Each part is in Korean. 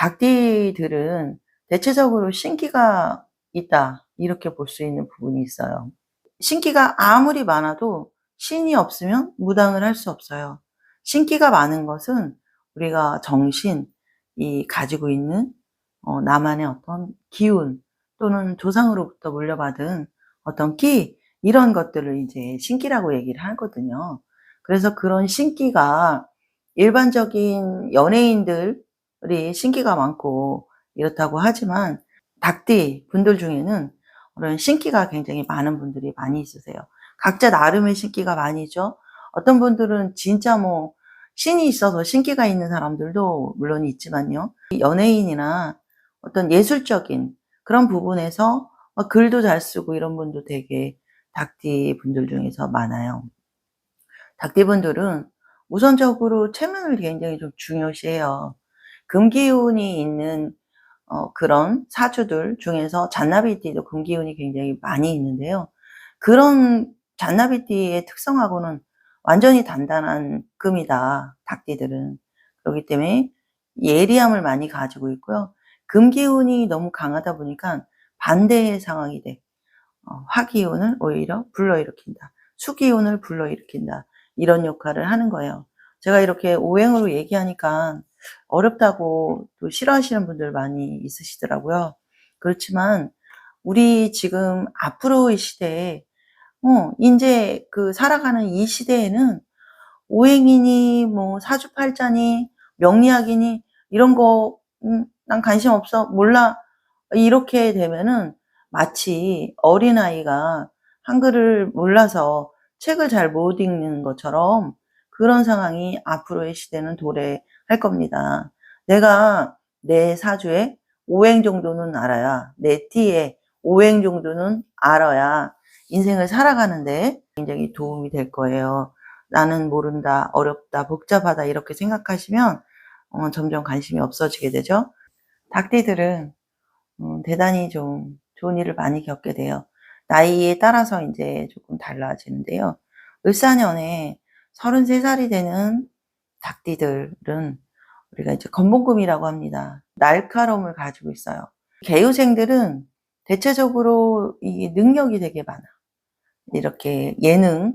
닭띠들은 대체적으로 신기가 있다, 이렇게 볼 수 있는 부분이 있어요. 신기가 아무리 많아도 신이 없으면 무당을 할 수 없어요. 신기가 많은 것은 우리가 정신이 가지고 있는 나만의 어떤 기운, 또는 조상으로부터 물려받은 어떤 끼, 이런 것들을 이제 신기라고 얘기를 하거든요. 그래서 그런 신기가 일반적인 연예인들이 신기가 많고 이렇다고 하지만 닭띠 분들 중에는 그런 신기가 굉장히 많은 분들이 많이 있으세요. 각자 나름의 신기가 많이죠. 어떤 분들은 진짜 뭐 신이 있어서 신기가 있는 사람들도 물론 있지만요. 연예인이나 어떤 예술적인 그런 부분에서 글도 잘 쓰고 이런 분도 되게 닭띠 분들 중에서 많아요. 닭띠 분들은 우선적으로 체면을 굉장히 좀 중요시해요. 금기운이 있는 그런 사주들 중에서 잔나비띠도 금기운이 굉장히 많이 있는데요. 그런 잔나비띠의 특성하고는 완전히 단단한 금이다, 닭띠들은. 그렇기 때문에 예리함을 많이 가지고 있고요. 금기운이 너무 강하다 보니까 반대의 상황이 돼. 화기운을 오히려 불러일으킨다. 수기운을 불러일으킨다. 이런 역할을 하는 거예요. 제가 이렇게 오행으로 얘기하니까 어렵다고 또 싫어하시는 분들 많이 있으시더라고요. 그렇지만 우리 지금 앞으로의 시대에 인제 그 살아가는 이 시대에는 오행이니 뭐 사주팔자니 명리학이니 이런 거 난 관심 없어. 몰라. 이렇게 되면은 마치 어린아이가 한글을 몰라서 책을 잘 못 읽는 것처럼 그런 상황이 앞으로의 시대는 도래할 겁니다. 내가 내 사주에 오행 정도는 알아야, 내 띠에 오행 정도는 알아야 인생을 살아가는데 굉장히 도움이 될 거예요. 나는 모른다, 어렵다, 복잡하다 이렇게 생각하시면 점점 관심이 없어지게 되죠. 닭띠들은 대단히 좀 좋은 일을 많이 겪게 돼요. 나이에 따라서 인제 조금 달라지는데요. 을사년에 33살이 되는 닭띠들은 우리가 이제 건봉금이라고 합니다. 날카로움을 가지고 있어요. 개유생들은 대체적으로 이 능력이 되게 많아. 이렇게 예능,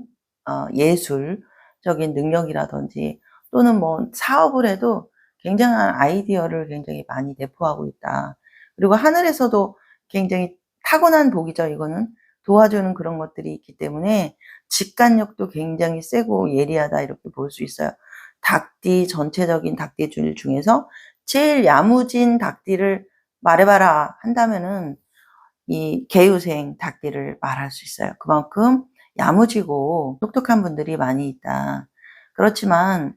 예술적인 능력이라든지 또는 뭐 사업을 해도 굉장한 아이디어를 굉장히 많이 내포하고 있다. 그리고 하늘에서도 굉장히 타고난 복이죠, 이거는. 도와주는 그런 것들이 있기 때문에 직관력도 굉장히 세고 예리하다, 이렇게 볼 수 있어요. 닭띠, 전체적인 닭띠들 중에서 제일 야무진 닭띠를 말해봐라 한다면은 이 개유생 닭띠를 말할 수 있어요. 그만큼 야무지고 똑똑한 분들이 많이 있다. 그렇지만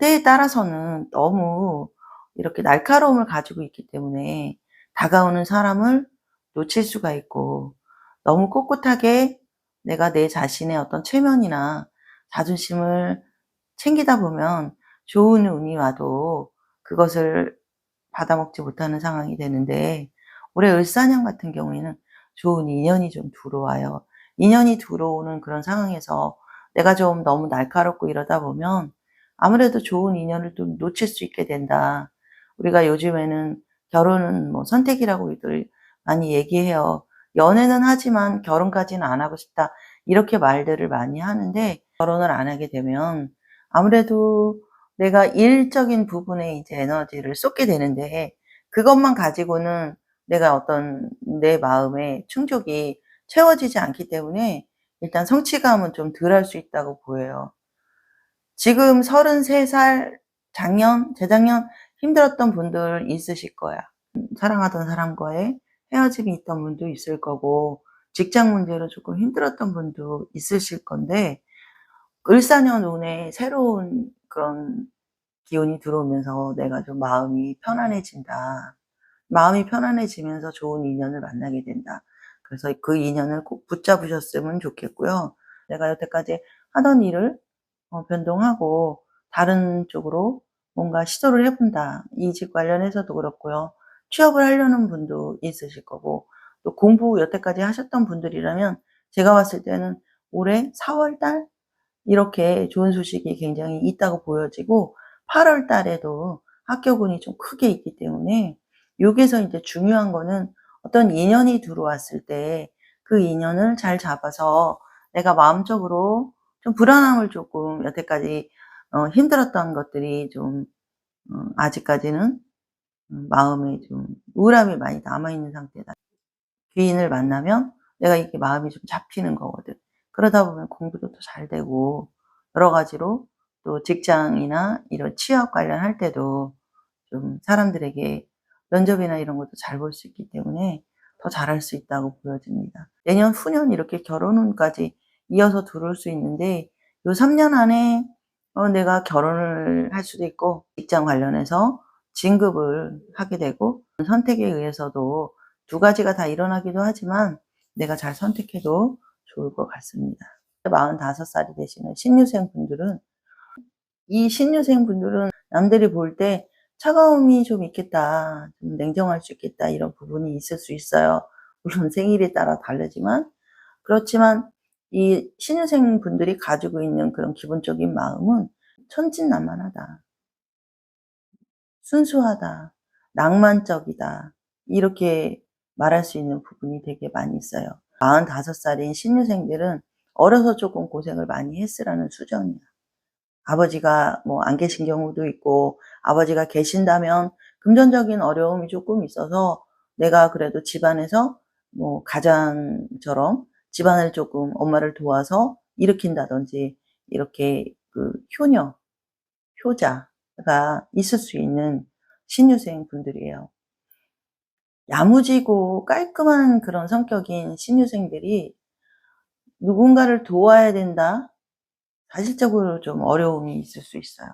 때에 따라서는 너무 이렇게 날카로움을 가지고 있기 때문에 다가오는 사람을 놓칠 수가 있고, 너무 꼿꼿하게 내가 내 자신의 어떤 체면이나 자존심을 챙기다 보면 좋은 운이 와도 그것을 받아먹지 못하는 상황이 되는데, 올해 을사년 같은 경우에는 좋은 인연이 좀 들어와요. 인연이 들어오는 그런 상황에서 내가 좀 너무 날카롭고 이러다 보면 아무래도 좋은 인연을 좀 놓칠 수 있게 된다. 우리가 요즘에는 결혼은 뭐 선택이라고들 많이 얘기해요. 연애는 하지만 결혼까지는 안 하고 싶다, 이렇게 말들을 많이 하는데, 결혼을 안 하게 되면 아무래도 내가 일적인 부분에 이제 에너지를 쏟게 되는데, 그것만 가지고는 내가 어떤 내 마음의 충족이 채워지지 않기 때문에 일단 성취감은 좀 덜할 수 있다고 보여요. 지금 33살, 작년, 재작년 힘들었던 분들 있으실 거야. 사랑하던 사람과의 헤어짐이 있던 분도 있을 거고, 직장 문제로 조금 힘들었던 분도 있으실 건데, 을사년 운에 새로운 그런 기운이 들어오면서 내가 좀 마음이 편안해진다. 마음이 편안해지면서 좋은 인연을 만나게 된다. 그래서 그 인연을 꼭 붙잡으셨으면 좋겠고요. 내가 여태까지 하던 일을 변동하고 다른 쪽으로 뭔가 시도를 해본다. 이직 관련해서도 그렇고요. 취업을 하려는 분도 있으실 거고, 또 공부 여태까지 하셨던 분들이라면 제가 봤을 때는 올해 4월 달 이렇게 좋은 소식이 굉장히 있다고 보여지고, 8월 달에도 합격운이 좀 크게 있기 때문에 여기서 이제 중요한 거는 어떤 인연이 들어왔을 때 그 인연을 잘 잡아서 내가 마음적으로 좀 불안함을 조금 여태까지 힘들었던 것들이 좀 아직까지는 마음에 좀 우울함이 많이 남아 있는 상태다. 귀인을 만나면 내가 이게 마음이 좀 잡히는 거거든. 그러다 보면 공부도 더 잘 되고 여러 가지로 또 직장이나 이런 취업 관련할 때도 좀 사람들에게 면접이나 이런 것도 잘 볼 수 있기 때문에 더 잘할 수 있다고 보여집니다. 내년, 후년 이렇게 결혼운까지 이어서 들어올 수 있는데 요 3년 안에 내가 결혼을 할 수도 있고 직장 관련해서 진급을 하게 되고 선택에 의해서도 두 가지가 다 일어나기도 하지만 내가 잘 선택해도 좋을 것 같습니다. 45살이 되시는 신유생 분들은 이 신유생 분들은 남들이 볼 때 '차가움이 좀 있겠다. 좀 냉정할 수 있겠다.' 이런 부분이 있을 수 있어요. 물론 생일에 따라 다르지만 그렇지만 이 신유생 분들이 가지고 있는 그런 기본적인 마음은 '천진난만하다. 순수하다. 낭만적이다.' 이렇게 말할 수 있는 부분이 되게 많이 있어요. 45살인 신유생들은 어려서 쪼끔 고생을 많이 했으라는 수정이야. 아버지가 뭐 안 계신 경우도 있고 아버지가 계신다면 금전적인 어려움이 조금 있어서 내가 그래도 집안에서 뭐 가장처럼 집안을 조금 엄마를 도와서 일으킨다든지 이렇게 그 효녀, 효자가 있을 수 있는 신유생 분들이에요. 야무지고 깔끔한 그런 성격인 신유생들이 누군가를 도와야 된다? 사실적으로 좀 어려움이 있을 수 있어요.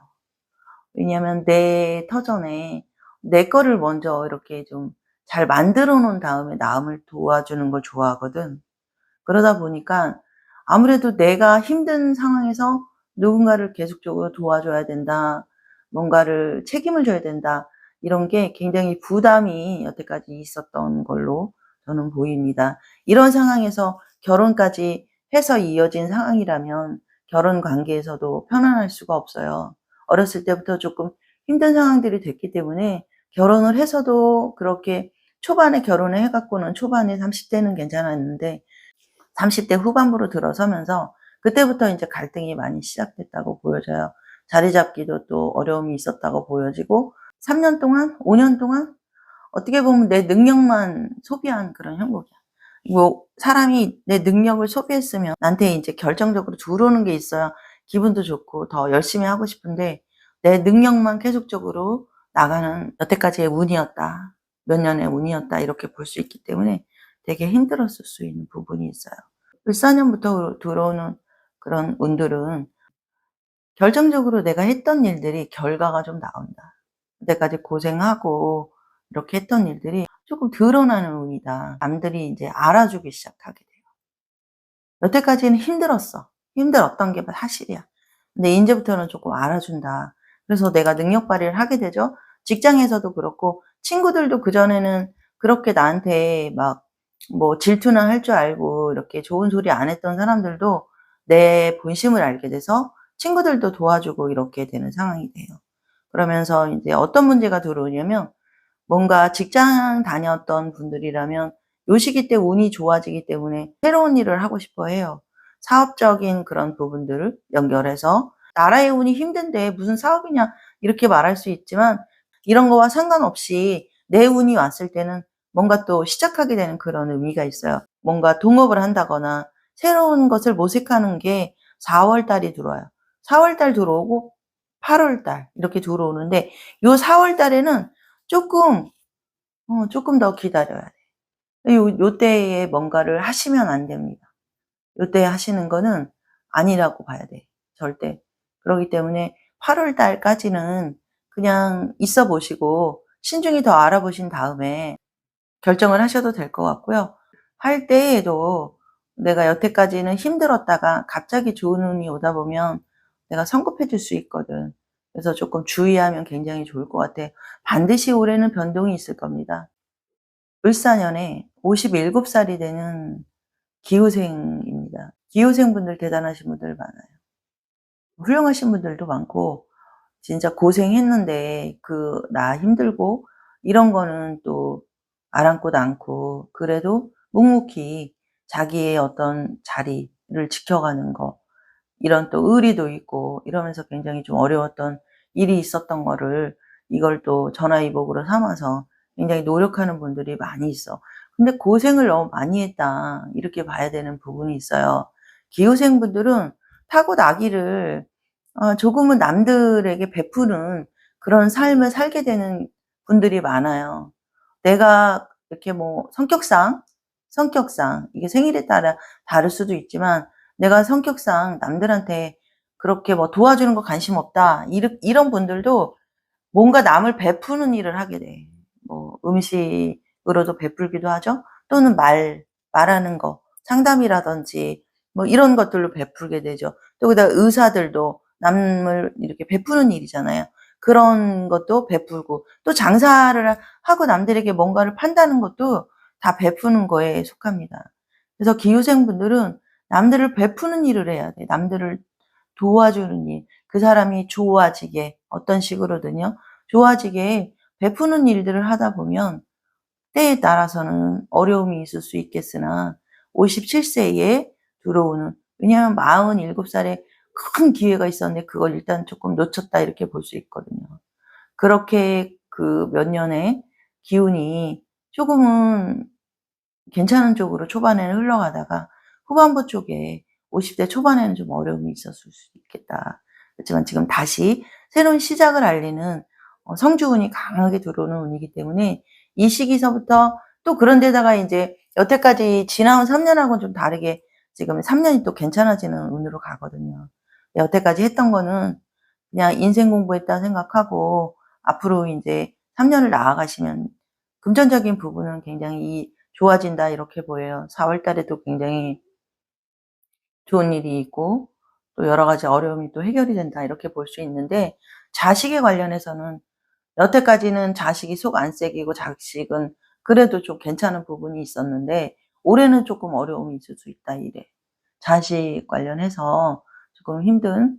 왜냐하면 내 터전에 내 거를 먼저 이렇게 좀 잘 만들어 놓은 다음에 남을 도와주는 걸 좋아하거든. 그러다 보니까 아무래도 내가 힘든 상황에서 누군가를 계속적으로 도와줘야 된다. 뭔가를 책임을 져야 된다. 이런 게 굉장히 부담이 여태까지 있었던 걸로 저는 보입니다. 이런 상황에서 결혼까지 해서 이어진 상황이라면 결혼 관계에서도 편안할 수가 없어요. 어렸을 때부터 조금 힘든 상황들이 됐기 때문에 결혼을 해서도 그렇게 초반에 결혼을 해 갖고는 초반에 30 대는 괜찮았는데 30대 후반부로 들어서면서 그때부터 인제 갈등이 많이 시작됐다고 보여져요. 자리 잡기도 또 어려움이 있었다고 보여지고 3년 동안 5년 동안 어떻게 보면 내 능력만 소비한 그런 형국이야. 뭐 사람이 내 능력을 소비했으면 나한테 인제 결정적으로 들어오는 게 있어야 기분도 좋고 더 열심히 하고 싶은데 내 능력만 계속적으로 나가는 여태까지의 운이었다. 몇 년의 운이었다. 이렇게 볼 수 있기 때문에 되게 힘들었을 수 있는 부분이 있어요. 을사년부터 들어오는 그런 운들은 결정적으로 내가 했던 일들이 결과가 좀 나온다. 여태까지 고생하고 이렇게 했던 일들이 조금 드러나는 운이다. 남들이 인제 알아주기 시작하게 돼요. 여태까지는 힘들었어. 힘들었던 게 사실이야. 근데 인제부터는 쪼끔 알아준다. 그래서 내가 능력 발휘를 하게 되죠. 직장에서도 그렇고 친구들도 그전에는 그렇게 나한테 막 뭐 질투나 할 줄 알고 이렇게 좋은 소리 안 했던 사람들도 내 본심을 알게 돼서 친구들도 도와주고 이렇게 되는 상황이 돼요. 그러면서 인제 어떤 문제가 들어오냐면 뭔가 직장 다녔던 분들이라면 요 시기 때 운이 좋아지기 때문에 새로운 일을 하고 싶어 해요. 사업적인 그런 부분들을 연결해서 "나라의 운이 힘든데 무슨 사업이냐." 이렇게 말할 수 있지만 이런 거와 상관없이 내 운이 왔을 때는 뭔가 또 시작하게 되는 그런 의미가 있어요. 뭔가 동업을 한다거나 새로운 것을 모색하는 게 4월 달이 들어와요. 4월 달 들어오고 8월 달 이렇게 들어오는데 요 4월 달에는 쪼끔 쪼끔 더 기다려야 돼. 요때에 뭔가를 하시면 안 됩니다. 요때 하시는 거는 아니라고 봐야 돼. 절대. 그러기 때문에 8월 달까지는 그냥 있어 보시고 신중히 더 알아보신 다음에 결정을 하셔도 될 것 같고요. 할 때에도 내가 여태까지는 힘들었다가 갑자기 좋은 운이 오다 보면 내가 성급해 질 수 있거든. 그래서 쪼끔 주의하면 굉장히 좋을 것 같아. 반드시 올해는 변동이 있을 겁니다. 을사년에 57 살이 되는 기호생입니다. 기호생분들 대단하신 분들 많아요. 훌륭하신 분들도 많고 진짜 고생했는데 나 힘들고 이런 거는 또 아랑곳 않고 그래도 묵묵히 자기의 어떤 자리를 지켜가는 거, 이런 또 의리도 있고 이러면서 굉장히 좀 어려웠던 일이 있었던 거를 이걸 또 전화위복으로 삼아서 굉장히 노력하는 분들이 많이 있어. 근데 고생을 너무 많이 했다, 이렇게 봐야 되는 부분이 있어요. 기후생분들은 타고나기를 조금은 남들에게 베푸는 그런 삶을 살게 되는 분들이 많아요. 내가 이렇게 뭐 성격상 이게 생일에 따라 다를 수도 있지만, 내가 성격상 남들한테 그렇게 뭐 도와주는 거 관심 없다, 이런 분들도 뭔가 남을 베푸는 일을 하게 돼. 뭐 음식으로도 베풀기도 하죠. 또는 말하는 거, 상담이라든지 뭐 이런 것들로 베풀게 되죠. 또 그다음 의사들도 남을 이렇게 베푸는 일이잖아요. 그런 것도 베풀고, 또 장사를 하고 남들에게 뭔가를 판다는 것도 다 베푸는 거에 속합니다. 그래서 기후생분들은 남들을 베푸는 일을 해야 돼. 남들을 도와주는 일, 그 사람이 좋아지게, 어떤 식으로든요, 좋아지게 베푸는 일들을 하다 보면 때에 따라서는 어려움이 있을 수 있겠으나 57세에 들어오는, 왜냐하면 47살에 큰 기회가 있었는데 그걸 일단 조금 놓쳤다, 이렇게 볼 수 있거든요. 그렇게 그 몇 년의 기운이 조금은 괜찮은 쪽으로 초반에는 흘러가다가 후반부 쪽에 50대 초반에는 좀 어려움이 있었을 수 있겠다. 그렇지만 지금 다시 새로운 시작을 알리는 성주운이 강하게 들어오는 운이기 때문에 이 시기서부터, 또 그런 데다가 이제 여태까지 지나온 3년하고는 좀 다르게 지금 3년이 또 괜찮아지는 운으로 가거든요. 여태까지 했던 거는 그냥 인생 공부했다 생각하고 앞으로 이제 3년을 나아가시면 금전적인 부분은 굉장히 좋아진다, 이렇게 보여요. 4월 달에도 굉장히 좋은 일이 있고 또 여러 가지 어려움이 또 해결이 된다, 이렇게 볼 수 있는데, 자식에 관련해서는 여태까지는 자식이 속 안 새기고 자식은 그래도 좀 괜찮은 부분이 있었는데 올해는 조금 어려움이 있을 수 있다, 이래. 자식 관련해서 조금 힘든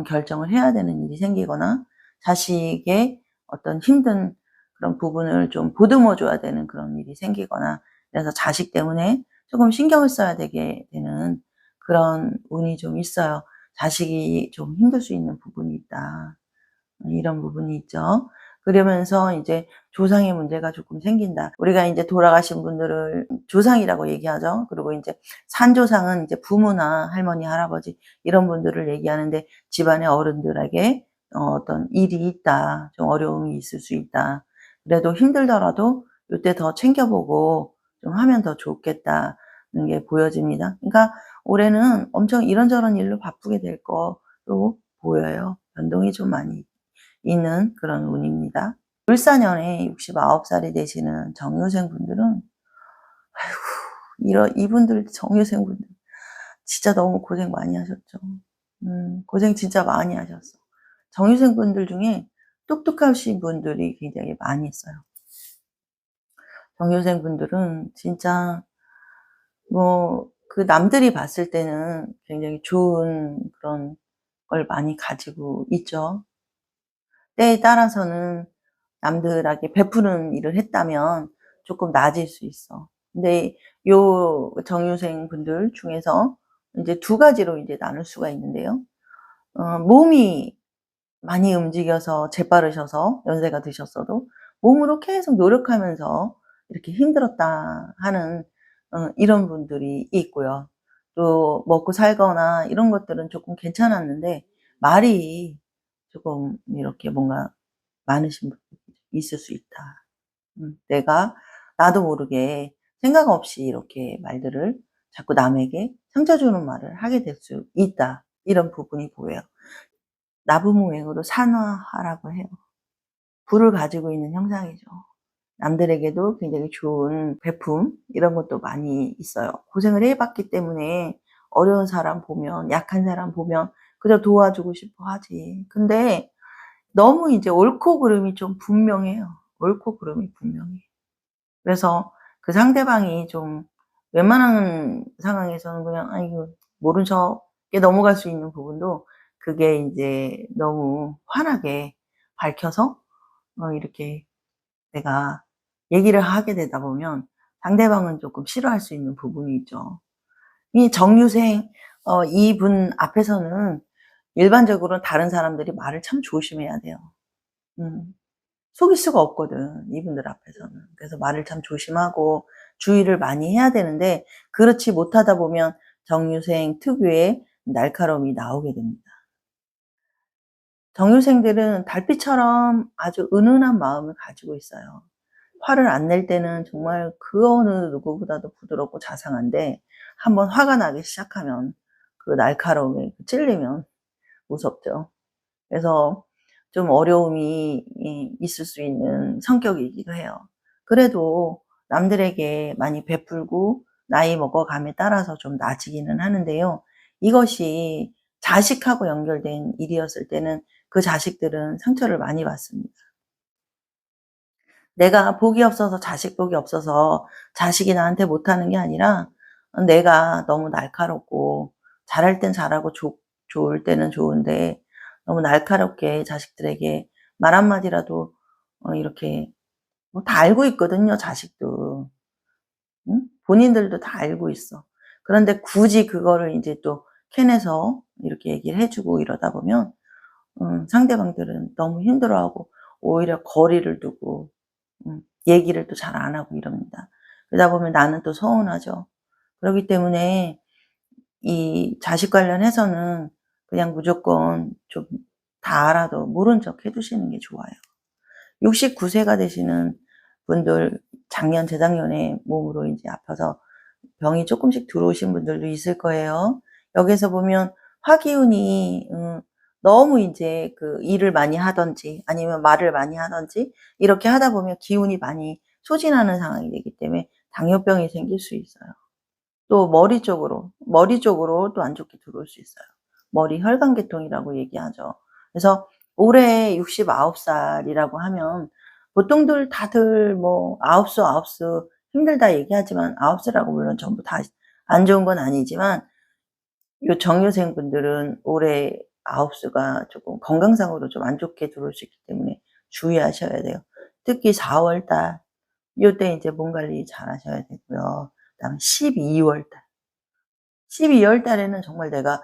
결정을 해야 되는 일이 생기거나, 자식의 어떤 힘든 그런 부분을 좀 보듬어 줘야 되는 그런 일이 생기거나, 그래서 자식 때문에 조금 신경을 써야 되게 되는 그런 운이 좀 있어요. 자식이 좀 힘들 수 있는 부분이 있다, 이런 부분이 있죠. 그러면서 이제 조상의 문제가 조금 생긴다. 우리가 이제 돌아가신 분들을 조상이라고 얘기하죠. 그리고 이제 산조상은 이제 부모나 할머니, 할아버지 이런 분들을 얘기하는데, 집안의 어른들에게 어떤 일이 있다, 좀 어려움이 있을 수 있다. 그래도 힘들더라도 이때 더 챙겨보고 좀 하면 더 좋겠다는 게 보여집니다. 그러니까 올해는 엄청 이런저런 일로 바쁘게 될 거로 보여요. 변동이 좀 많이 있는 그런 운입니다. 을사년에 69살이 되시는 정유생 분들은, 이분들, 정유생 분들 진짜 너무 고생 많이 하셨죠. 고생 진짜 많이 하셨어. 정유생 분들 중에 똑똑하신 분들이 굉장히 많이 있어요. 정유생 분들은 진짜 그 남들이 봤을 때는 굉장히 좋은 그런 걸 많이 가지고 있죠. 때에 따라서는 남들에게 베푸는 일을 했다면 조금 나아질 수 있어. 근데 요 정유생 분들 중에서 이제 두 가지로 이제 나눌 수가 있는데요. 몸이 많이 움직여서 재빠르셔서 연세가 드셨어도 몸으로 계속 노력하면서 이렇게 힘들었다 하는 이런 분들이 있고요. 또 먹고 살거나 이런 것들은 조금 괜찮았는데 말이 조금 이렇게 뭔가 많으신 분들이 있을 수 있다. 내가 나도 모르게 생각 없이 이렇게 말들을 자꾸 남에게 상처 주는 말을 하게 될 수 있다, 이런 부분이 보여요. 나부무행으로 산화하라고 해요. 불을 가지고 있는 형상이죠. 남들에게도 굉장히 좋은 베품, 이런 것도 많이 있어요. 고생을 해봤기 때문에 어려운 사람 보면, 약한 사람 보면 그저 도와주고 싶어 하지. 근데 너무 이제 옳고 그름이 좀 분명해요. 옳고 그름이 분명해. 그래서 그 상대방이 좀 웬만한 상황에서는 그냥 아이고 모른 척에 넘어갈 수 있는 부분도 그게 인제 너무 환하게 밝혀서 이렇게 내가 얘기를 하게 되다 보면 상대방은 쪼끔 싫어할 수 있는 부분이 있죠. 이 정유생 이분 앞에서는 일반적으로 다른 사람들이 말을 참 조심해야 돼요. 음. 속일 수가 없거든, 이분들 앞에서는. 그래서 말을 참 조심하고 주의를 많이 해야 되는데 그렇지 못하다 보면 정유생 특유의 날카로움이 나오게 됩니다. 정유생들은 달빛처럼 아주 은은한 마음을 가지고 있어요. 화를 안 낼 때는 정말 그 어느 누구보다도 부드럽고 자상한데 한번 화가 나기 시작하면 그 날카로움에 찔리면 무섭죠. 그래서 좀 어려움이 있을 수 있는 성격이기도 해요. 그래도 남들에게 많이 베풀고 나이 먹어감에 따라서 좀 나아지기는 하는데요. 이것이 자식하고 연결된 일이었을 때는 그 자식들은 상처를 많이 받습니다. 내가 복이 없어서 자식 복이 없어서 자식이 나한테 못하는 게 아니라 내가 너무 날카롭고 잘할 땐 잘하고 좋을 때는 좋은데 너무 날카롭게 자식들에게 말 한마디라도 이렇게 뭐 다 알고 있거든요, 자식도. 응? 본인들도 다 알고 있어. 그런데 굳이 그거를 인제 또 캐내서 이렇게 얘기를 해 주고 이러다 보면 상대방들은 너무 힘들어하고 오히려 거리를 두고 얘기를 또 잘 안 하고 이럽니다. 그러다 보면 나는 또 서운하죠. 그러기 때문에 이 자식 관련해서는 그냥 무조건 좀 다 알아도 모른 척 해 주시는 게 좋아요. 69 세가 되시는 분들 작년, 재작년에 몸으로 인제 아파서 병이 쪼끔씩 들어오신 분들도 있을 거예요. 여기에서 보면 화기운이 너무 인제 그 일을 많이 하든지 아니면 말을 많이 하든지 이렇게 하다 보면 기운이 많이 소진하는 상황이 되기 때문에 당뇨병이 생길 수 있어요. 또 머리 쪽으로 또 안 좋게 들어올 수 있어요. 머리 혈관계통이라고 얘기하죠. 그래서 올해 69 살이라고 하면 보통들 다들 뭐 아홉수, 아홉수 힘들다 얘기하지만 아홉수라고 물론 전부 다 안 좋은 건 아니지만 요 정유생 분들은 올해 아홉수가 조금 건강상으로 좀 안 좋게 들어올 수 있기 때문에 주의하셔야 돼요. 특히 4월 달 요때 인제 몸 관리 잘하셔야 되고요. 그다음에 12월 달. 12월 달에는 정말 내가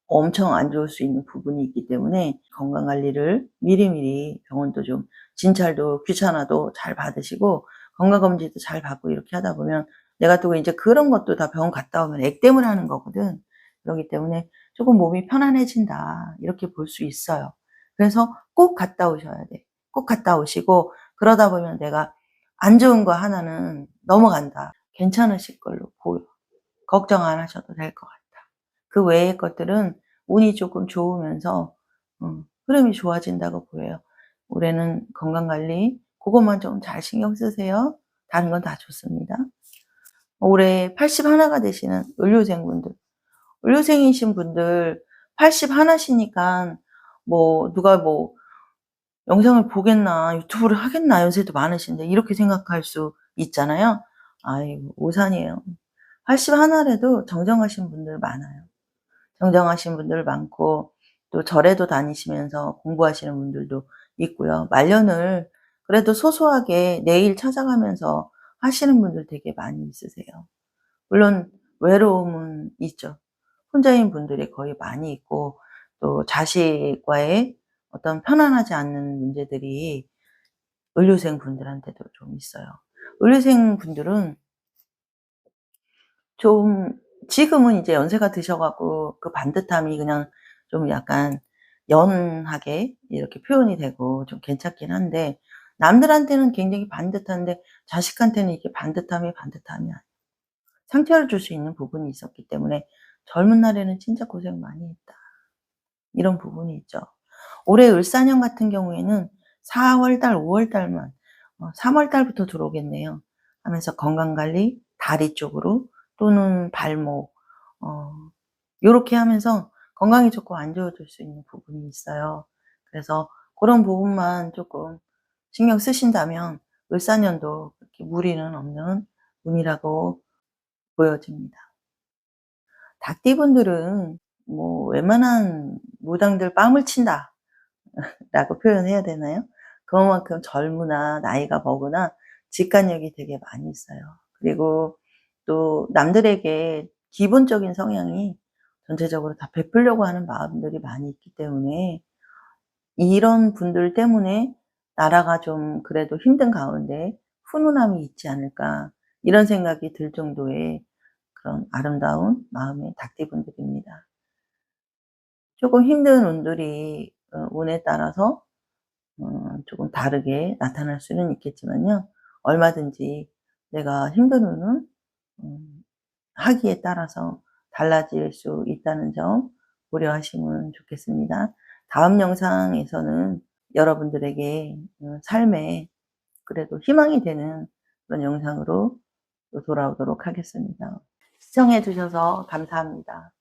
엄청 안 좋을 수 있는 부분이 있기 때문에 건강 관리를 미리미리 병원도 좀 진찰도 귀찮아도 잘 받으시고 건강검진도 잘 받고 이렇게 하다 보면 내가 또 인제 그런 것도 다 병원 갔다 오면 액땜을 하는 거거든. 그러기 때문에 '쪼금 몸이 편안해진다.' 이렇게 볼 수 있어요. 그래서 꼭 갔다 오셔야 돼. 꼭 갔다 오시고 그러다 보면 내가 '안 좋은 거 하나는 넘어간다.' 괜찮으실 걸로 보여. 걱정 안 하셔도 될 것 같아. 그 외의 것들은 운이 조금 좋으면서 흐름이 좋아진다고 보여요. 올해는 건강 관리 고것만 좀 잘 신경 쓰세요. 다른 건 다 좋습니다. 올해 81가 되시는 을료생분들, 을료생이신 분들 81 시니깐 뭐 누가 뭐 '영상을 보겠나. 유튜브를 하겠나.' 연세도 많으신데 이렇게 생각할 수 있잖아요. 아이고 오산이에요. 81 래도 정정하신 분들 많아요. 정정하신 분들 많고 또 절에도 다니시면서 공부하시는 분들도 있고요. 말년을 그래도 소소하게 매일 찾아가면서 하시는 분들 되게 많이 있으세요. 물론 외로움은 있죠. 혼자인 분들이 거의 많이 있고 또 자식과의 어떤 편안하지 않는 문제들이 의료생 분들한테도 좀 있어요. 의료생 분들은 좀 지금은 이제 연세가 드셔 갖고 그 반듯함이 그냥 좀 약간 연하게 이렇게 표현이 되고 좀 괜찮긴 한데 남들한테는 굉장히 반듯한데 자식한테는 이게 반듯함이 아니야. 상처를 줄 수 있는 부분이 있었기 때문에 '젊은 날에는 진짜 고생 많이 했다.' 이런 부분이 있죠. 올해 을사년 같은 경우에는 4월 달, 5월 달만 3월 달부터 들어오겠네요. 하면서 건강 관리 다리 쪽으로 또는 발목 어 요렇게 하면서 건강이 조금 안 좋아질 수 있는 부분이 있어요. 그래서 고런 부분만 쪼끔 신경 쓰신다면 을사년도 그렇게 무리는 없는 운이라고 보여집니다. 닭띠분들은 뭐 웬만한 무당들 뺨을 친다 라고 표현해야 되나요? 그만큼 젊으나 나이가 먹으나 직관력이 되게 많이 있어요. 그리고 또 남들에게 기본적인 성향이 전체적으로 다 베풀려고 하는 마음들이 많이 있기 때문에 '이런 분들 때문에 나라가 좀 그래도 힘든 가운데 훈훈함이 있지 않을까.' 이런 생각이 들 정도의 그런 아름다운 마음의 닭띠분들입니다. 쪼금 힘든 운들이 운에 따라서 조금 다르게 나타날 수는 있겠지만요. 얼마든지 내가 힘든 운은 하기에 따라서 달라질 수 있다는 점 고려하시면 좋겠습니다. 다음 영상에서는 여러분들에게 삶에 그래도 희망이 되는 그런 영상으로 또 돌아오도록 하겠습니다. 시청해 주셔서 감사합니다.